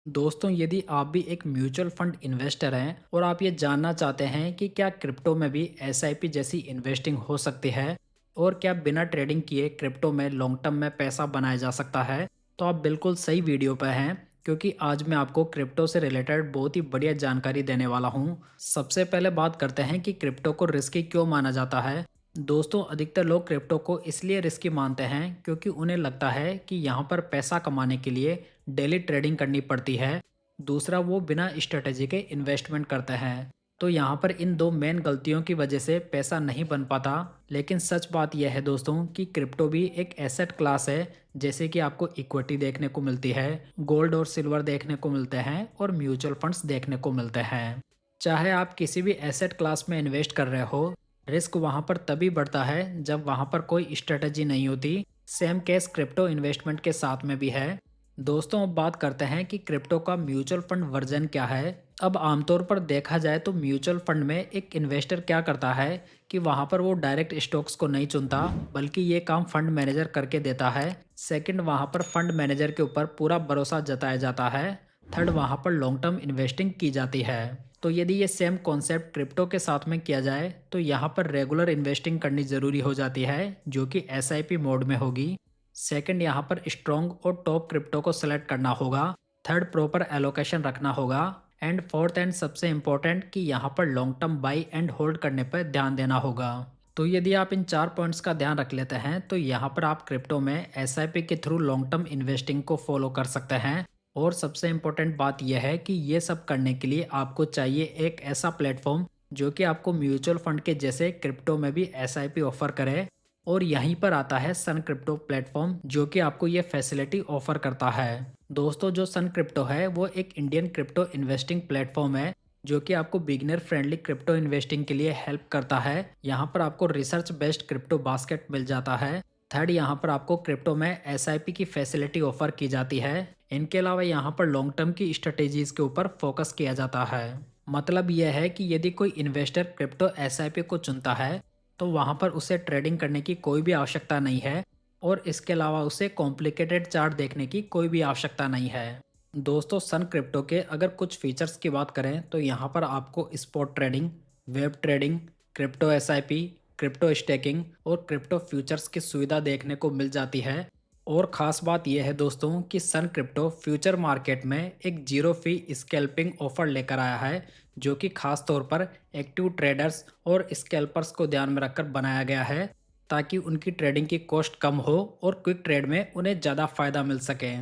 दोस्तों, यदि आप भी एक म्यूचुअल फंड इन्वेस्टर हैं और आप ये जानना चाहते हैं कि क्या क्रिप्टो में भी एसआईपी जैसी इन्वेस्टिंग हो सकती है और क्या बिना ट्रेडिंग किए क्रिप्टो में लॉन्ग टर्म में पैसा बनाया जा सकता है, तो आप बिल्कुल सही वीडियो पर हैं क्योंकि आज मैं आपको क्रिप्टो से रिलेटेड बहुत ही बढ़िया जानकारी देने वाला हूँ। सबसे पहले बात करते हैं कि क्रिप्टो को रिस्की क्यों माना जाता है। दोस्तों, अधिकतर लोग क्रिप्टो को इसलिए रिस्की मानते हैं क्योंकि उन्हें लगता है कि यहाँ पर पैसा कमाने के लिए डेली ट्रेडिंग करनी पड़ती है। दूसरा, वो बिना स्ट्रेटेजी के इन्वेस्टमेंट करते हैं। तो यहाँ पर इन दो मेन गलतियों की वजह से पैसा नहीं बन पाता। लेकिन सच बात यह है दोस्तों कि क्रिप्टो भी एक एसेट क्लास है। जैसे कि आपको इक्विटी देखने को मिलती है, गोल्ड और सिल्वर देखने को मिलते हैं और म्यूचुअल फंड्स देखने को मिलते हैं। चाहे आप किसी भी एसेट क्लास में इन्वेस्ट कर रहे हो, रिस्क वहाँ पर तभी बढ़ता है जब वहाँ पर कोई स्ट्रेटजी नहीं होती। सेम केस क्रिप्टो इन्वेस्टमेंट के साथ में भी है। दोस्तों, अब बात करते हैं कि क्रिप्टो का म्यूचुअल फंड वर्जन क्या है। अब आमतौर पर देखा जाए तो म्यूचुअल फंड में एक इन्वेस्टर क्या करता है कि वहाँ पर वो डायरेक्ट स्टॉक्स को नहीं चुनता, बल्कि ये काम फंड मैनेजर करके देता है। सेकंड, वहाँ पर फंड मैनेजर के ऊपर पूरा भरोसा जताया जाता है। थर्ड, वहाँ पर लॉन्ग टर्म इन्वेस्टिंग की जाती है। तो यदि ये सेम कॉन्सेप्ट क्रिप्टो के साथ में किया जाए तो यहाँ पर रेगुलर इन्वेस्टिंग करनी ज़रूरी हो जाती है, जो कि एसआईपी मोड में होगी। सेकंड, यहाँ पर स्ट्रॉन्ग और टॉप क्रिप्टो को सेलेक्ट करना होगा। थर्ड, प्रॉपर एलोकेशन रखना होगा। एंड फोर्थ एंड सबसे इम्पोर्टेंट कि यहाँ पर long term by and hold करने पर ध्यान देना होगा। तो यदि आप इन 4 पॉइंट्स का ध्यान रख लेते हैं तो यहाँ पर आप क्रिप्टो में एसआईपी के थ्रू लॉन्ग टर्म इन्वेस्टिंग को फॉलो कर सकते हैं। और सबसे इम्पोर्टेंट बात यह है कि ये सब करने के लिए आपको चाहिए एक ऐसा प्लेटफॉर्म जो कि आपको म्यूचुअल फंड के जैसे क्रिप्टो में भी एसआईपी ऑफर करे। और यहीं पर आता है सन क्रिप्टो प्लेटफॉर्म, जो कि आपको ये फैसिलिटी ऑफर करता है। दोस्तों, जो सन क्रिप्टो है वो एक इंडियन क्रिप्टो इन्वेस्टिंग प्लेटफॉर्म है जो कि आपको बिगिनर फ्रेंडली क्रिप्टो इन्वेस्टिंग के लिए हेल्प करता है। यहाँ पर आपको रिसर्च बेस्ड क्रिप्टो बास्केट मिल जाता है। थर्ड, यहाँ पर आपको क्रिप्टो में एसआईपी की फैसिलिटी ऑफर की जाती है। इनके अलावा यहाँ पर लॉन्ग टर्म की स्ट्रेटेजीज के ऊपर फोकस किया जाता है। मतलब यह है कि यदि कोई इन्वेस्टर क्रिप्टो एसआईपी को चुनता है तो वहाँ पर उसे ट्रेडिंग करने की कोई भी आवश्यकता नहीं है और इसके अलावा उसे कॉम्प्लिकेटेड चार्ट देखने की कोई भी आवश्यकता नहीं है। दोस्तों, सन क्रिप्टो के अगर कुछ फीचर्स की बात करें तो यहाँ पर आपको spot trading, web trading, crypto SIP, crypto staking और क्रिप्टो फ्यूचर्स की सुविधा देखने को मिल जाती है। और ख़ास बात यह है दोस्तों कि सन क्रिप्टो फ्यूचर मार्केट में एक जीरो फी स्कैल्पिंग ऑफर लेकर आया है, जो कि खास तौर पर एक्टिव ट्रेडर्स और स्कैल्पर्स को ध्यान में रखकर बनाया गया है, ताकि उनकी ट्रेडिंग की कॉस्ट कम हो और क्विक ट्रेड में उन्हें ज़्यादा फायदा मिल सके।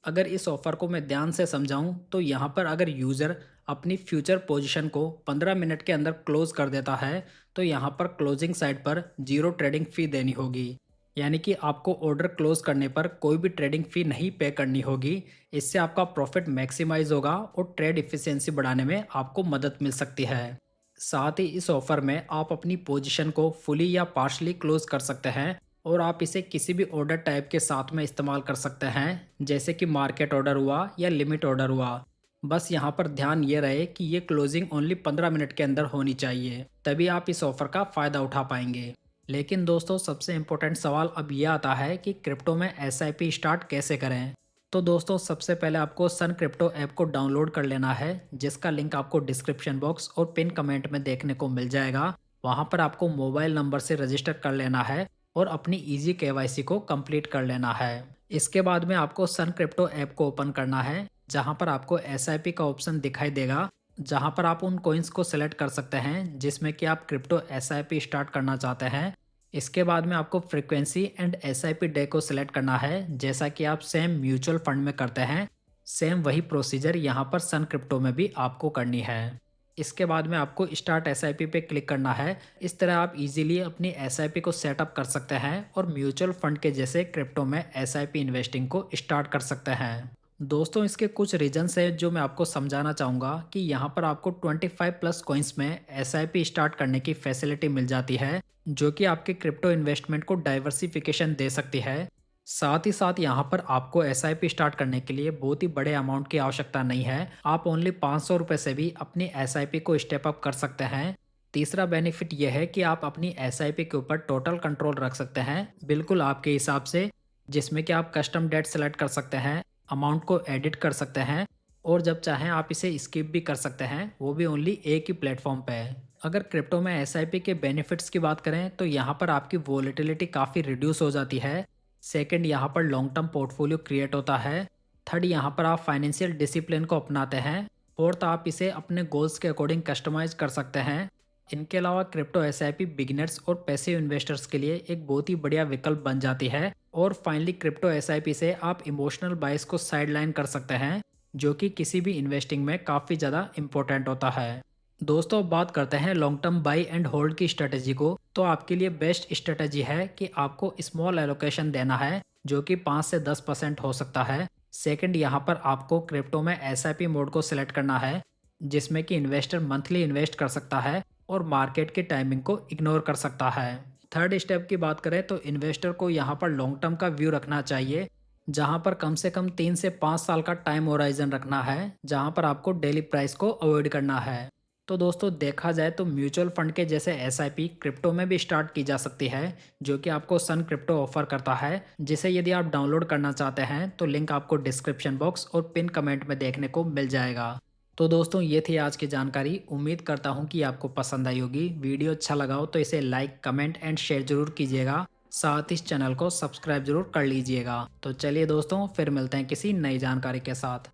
अगर इस ऑफर को मैं ध्यान से समझाऊं तो यहाँ पर अगर यूज़र अपनी फ्यूचर पोजीशन को 15 मिनट के अंदर क्लोज कर देता है तो यहाँ पर क्लोजिंग साइड पर जीरो ट्रेडिंग फ़ी देनी होगी। यानी कि आपको ऑर्डर क्लोज करने पर कोई भी ट्रेडिंग फ़ी नहीं पे करनी होगी। इससे आपका प्रॉफिट मैक्सिमाइज होगा और ट्रेड इफ़िशियंसी बढ़ाने में आपको मदद मिल सकती है। साथ ही इस ऑफर में आप अपनी पोजीशन को फुली या पार्शली क्लोज कर सकते हैं और आप इसे किसी भी ऑर्डर टाइप के साथ में इस्तेमाल कर सकते हैं, जैसे कि मार्केट ऑर्डर हुआ या लिमिट ऑर्डर हुआ। बस यहाँ पर ध्यान ये रहे कि ये क्लोजिंग ओनली 15 मिनट के अंदर होनी चाहिए, तभी आप इस ऑफर का फ़ायदा उठा पाएंगे। लेकिन दोस्तों, सबसे इम्पोर्टेंट सवाल अब यह आता है कि क्रिप्टो में एसआईपी स्टार्ट कैसे करें। तो दोस्तों, सबसे पहले आपको सन क्रिप्टो ऐप को डाउनलोड कर लेना है, जिसका लिंक आपको डिस्क्रिप्शन बॉक्स और पिन कमेंट में देखने को मिल जाएगा। वहाँ पर आपको मोबाइल नंबर से रजिस्टर कर लेना है और अपनी इजी केवाईसी को कंप्लीट कर लेना है। इसके बाद में आपको सन क्रिप्टो ऐप को ओपन करना है, जहाँ पर आपको एसआईपी का ऑप्शन दिखाई देगा, जहाँ पर आप उन कॉइन्स को सेलेक्ट कर सकते हैं जिसमें कि आप क्रिप्टो एसआईपी स्टार्ट करना चाहते हैं। इसके बाद में आपको फ्रीक्वेंसी एंड एसआईपी डे को सिलेक्ट करना है, जैसा कि आप सेम म्यूचुअल फंड में करते हैं। सेम वही प्रोसीजर यहाँ पर सन क्रिप्टो में भी आपको करनी है। इसके बाद में आपको स्टार्ट एसआईपी पे क्लिक करना है। इस तरह आप इजीली अपनी एसआईपी को सेटअप कर सकते हैं और म्यूचुअल फंड के जैसे क्रिप्टो में एसआईपी इन्वेस्टिंग को स्टार्ट कर सकते हैं। दोस्तों, इसके कुछ रीजन्स हैं जो मैं आपको समझाना चाहूँगा कि यहाँ पर आपको 25 प्लस कॉइन्स में एसआईपी स्टार्ट करने की फैसिलिटी मिल जाती है, जो कि आपके क्रिप्टो इन्वेस्टमेंट को डाइवर्सिफिकेशन दे सकती है। साथ ही साथ यहाँ पर आपको एसआईपी स्टार्ट करने के लिए बहुत ही बड़े अमाउंट की आवश्यकता नहीं है। आप ओनली 500 रुपये से भी अपनी एसआईपी को स्टेप अप कर सकते हैं। तीसरा बेनिफिट यह है कि आप अपनी एसआईपी के ऊपर टोटल कंट्रोल रख सकते हैं, बिल्कुल आपके हिसाब से, जिसमें कि आप कस्टम डेट सेलेक्ट कर सकते हैं, अमाउंट को एडिट कर सकते हैं और जब चाहें आप इसे स्किप भी कर सकते हैं, वो भी ओनली एक ही प्लेटफॉर्म पे है। अगर क्रिप्टो में एसआईपी के बेनिफिट्स की बात करें तो यहाँ पर आपकी वोलेटिलिटी काफ़ी रिड्यूस हो जाती है। सेकंड, यहाँ पर लॉन्ग टर्म पोर्टफोलियो क्रिएट होता है। थर्ड, यहाँ पर आप फाइनेंशियल डिसिप्लिन को अपनाते हैं। फोर्थ, आप इसे अपने गोल्स के अकॉर्डिंग कस्टमाइज कर सकते हैं। इनके अलावा क्रिप्टो एसआईपी बिगिनर्स और पैसिव इन्वेस्टर्स के लिए एक बहुत ही बढ़िया विकल्प बन जाती है। और फाइनली क्रिप्टो एसआईपी से आप इमोशनल बाइस को साइडलाइन कर सकते हैं, जो कि किसी भी इन्वेस्टिंग में काफ़ी ज़्यादा इंपॉर्टेंट होता है। दोस्तों, अब बात करते हैं long term by and hold की स्ट्रेटेजी को। तो आपके लिए बेस्ट स्ट्रेटेजी है कि आपको स्मॉल एलोकेशन देना है, जो कि 5 से 10% हो सकता है। सेकंड, यहाँ पर आपको क्रिप्टो में एसआईपी मोड को सिलेक्ट करना है, जिसमें कि इन्वेस्टर मंथली इन्वेस्ट कर सकता है और मार्केट की टाइमिंग को इग्नोर कर सकता है। थर्ड स्टेप की बात करें तो इन्वेस्टर को यहाँ पर लॉन्ग टर्म का व्यू रखना चाहिए, जहाँ पर कम से कम 3 से 5 साल का टाइम होराइजन रखना है, जहाँ पर आपको डेली प्राइस को अवॉइड करना है। तो दोस्तों, देखा जाए तो म्यूचुअल फंड के जैसे एसआईपी क्रिप्टो में भी स्टार्ट की जा सकती है, जो कि आपको सन क्रिप्टो ऑफर करता है, जिसे यदि आप डाउनलोड करना चाहते हैं तो लिंक आपको डिस्क्रिप्शन बॉक्स और पिन कमेंट में देखने को मिल जाएगा। तो दोस्तों, ये थी आज की जानकारी। उम्मीद करता हूँ कि आपको पसंद आई होगी। वीडियो अच्छा लगा हो तो इसे लाइक, कमेंट एंड शेयर जरूर कीजिएगा। साथ इस चैनल को सब्सक्राइब जरूर कर लीजिएगा। तो चलिए दोस्तों, फिर मिलते हैं किसी नई जानकारी के साथ।